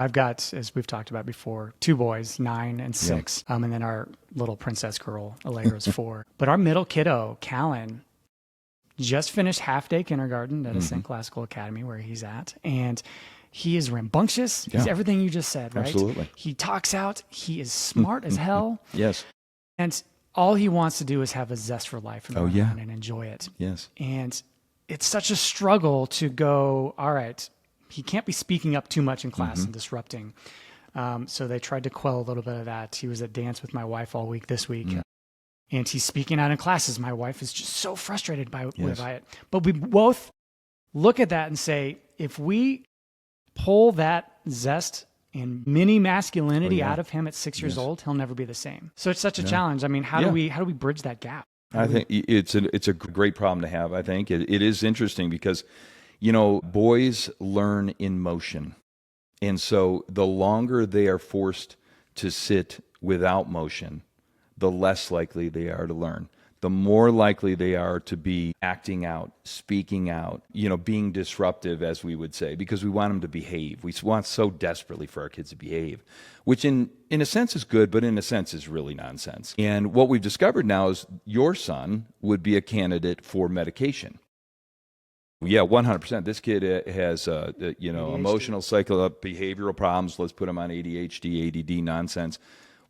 I've got, as we've talked about before, two boys, 9 and 6. And then our little princess girl, Allegra's 4. But our middle kiddo, Callan, just finished half-day kindergarten at a St. Classical Academy where he's at. And he is rambunctious. He's everything you just said, right? Absolutely. He talks out. He is smart as hell. Yes. And all he wants to do is have a zest for life and run around and enjoy it. Yes. And it's such a struggle to go, all right, he can't be speaking up too much in class and disrupting. So they tried to quell a little bit of that. He was at dance with my wife all week this week. And he's speaking out in classes. My wife is just so frustrated by it. But we both look at that and say, if we pull that zest and mini masculinity out of him at 6 years old, he'll never be the same. So it's such a challenge. I mean, how do we bridge that gap? I think it's a great problem to have. I think it is interesting because, you know, boys learn in motion. And so the longer they are forced to sit without motion, the less likely they are to learn. The more likely they are to be acting out, speaking out, you know, being disruptive, as we would say, because we want them to behave. We want so desperately for our kids to behave, which in a sense is good, but in a sense is really nonsense. And what we've discovered now is your son would be a candidate for medication. Yeah, 100%. This kid has, ADHD. Emotional, behavioral problems. Let's put him on ADHD, ADD nonsense.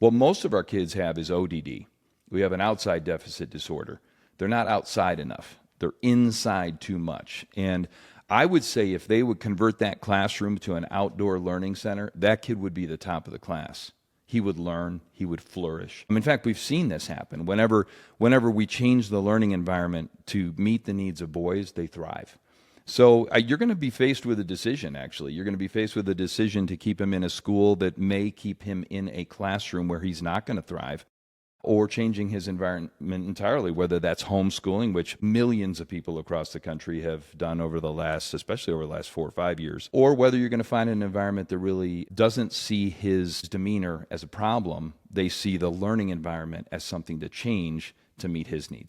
What most of our kids have is ODD. We have an outside deficit disorder. They're not outside enough. They're inside too much. And I would say if they would convert that classroom to an outdoor learning center, that kid would be the top of the class. He would learn. He would flourish. In fact, we've seen this happen. Whenever we change the learning environment to meet the needs of boys, they thrive. So you're going to be faced with a decision, actually. You're going to be faced with a decision to keep him in a school that may keep him in a classroom where he's not going to thrive, or changing his environment entirely, whether that's homeschooling, which millions of people across the country have done especially over the last 4 or 5 years, or whether you're going to find an environment that really doesn't see his demeanor as a problem. They see the learning environment as something to change to meet his needs.